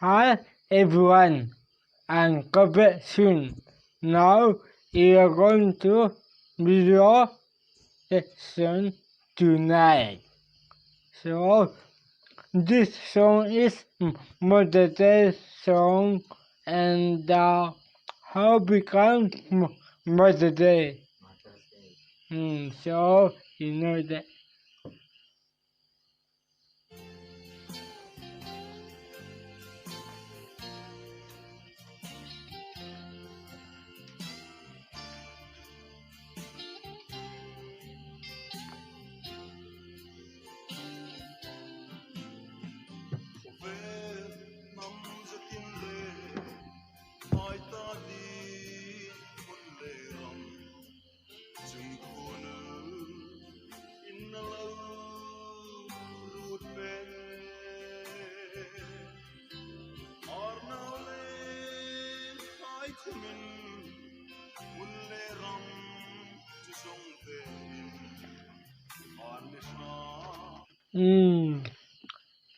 Hi everyone, I'm Corbett soon. Now we are going to video lesson tonight. So this song is Mother Day song and how become Mother Day. So you know that.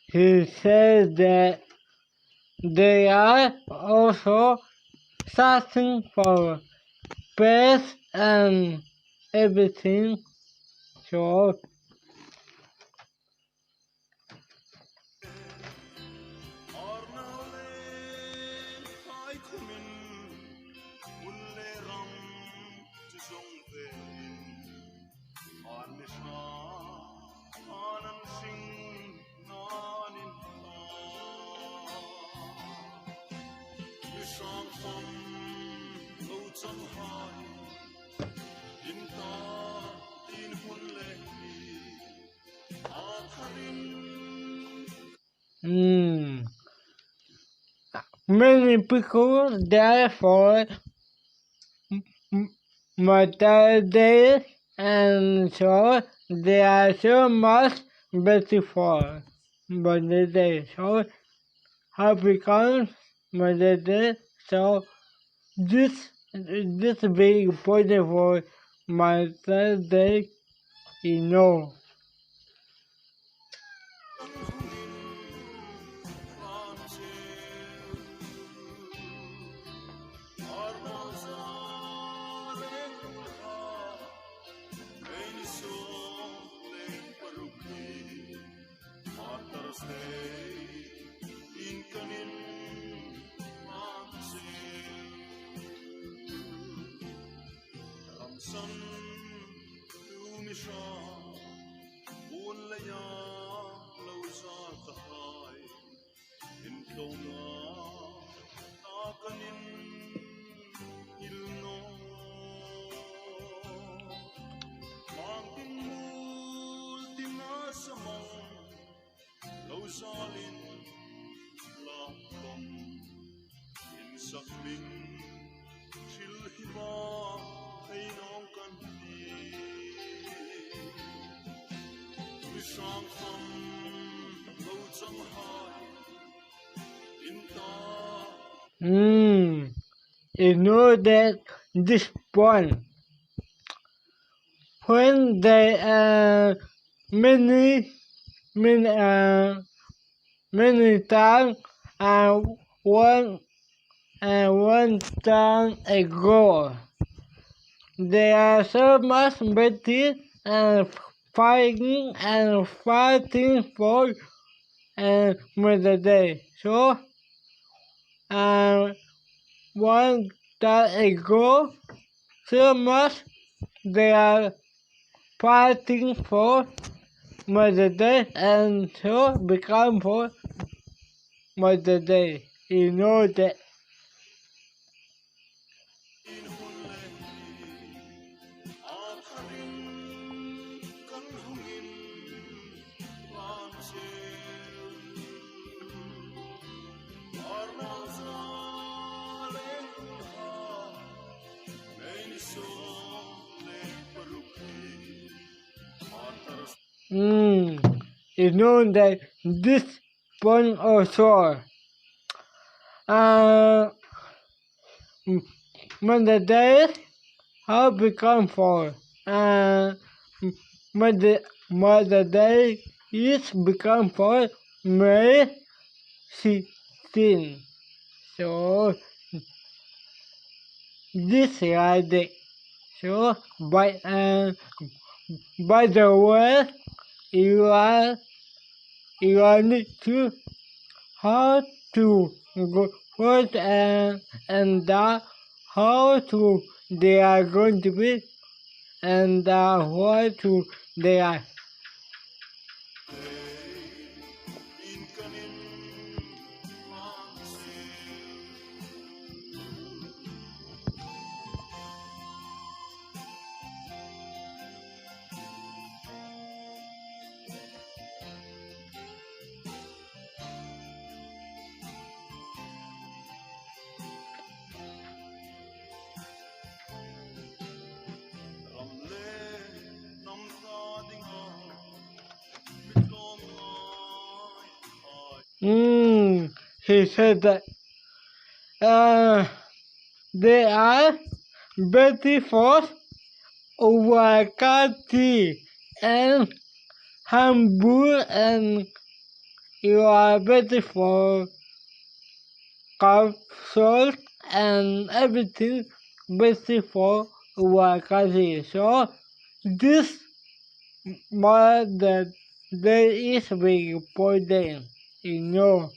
He says that they are also searching for space and everything. So many people die for Mother Day, and so they are so much beautiful Mother Day. So how becomes Mother Day? So this very important for Mother Day, you know. You know that this one, when they many times one one time ago, they are so much better and fighting for Mother Day. So one time ago, so much they are fighting for Mother Day and so become for Mother Day. You know that. You know that this one also Mother Day how become for Mother Day is become for May everything. So this like it. So by the way, you are need to how to go first and how to they are going to be and what to they are. He said that they are Betty Force, Wakati, and Hamburg, and you are Betty for capsules and everything Betty for Wakati. So this month that there is big important, you know.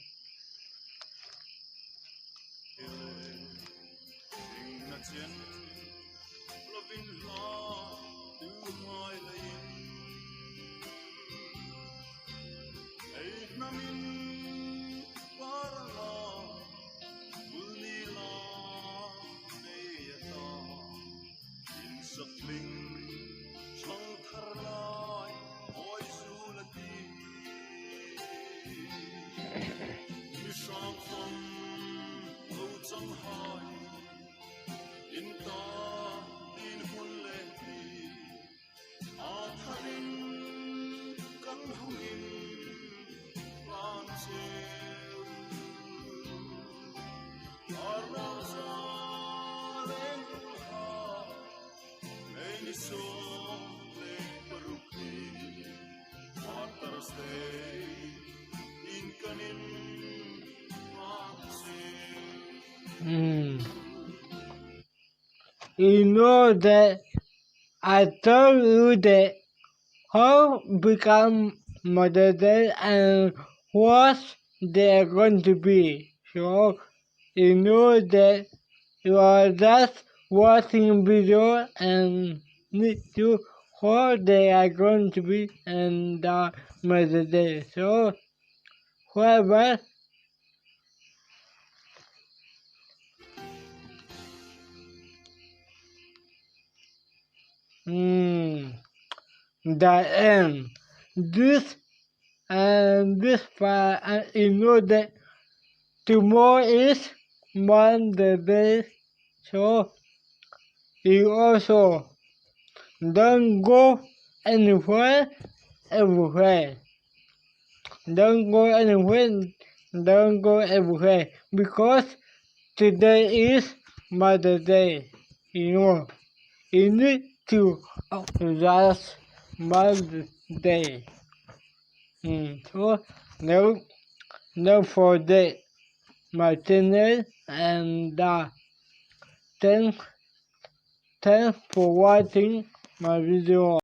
You know that I told you that how become Mother Day and what they're going to be. So you know that you are just watching video and need to what they are going to be and Mother Day. So whoever the end. This and this part, and you know that tomorrow is Monday day, so you also don't go anywhere, everywhere. Don't go anywhere, don't go everywhere, because today is Mother's Day, you know. You need to just Mother's Day. So don't forget my channel and thanks for watching my video.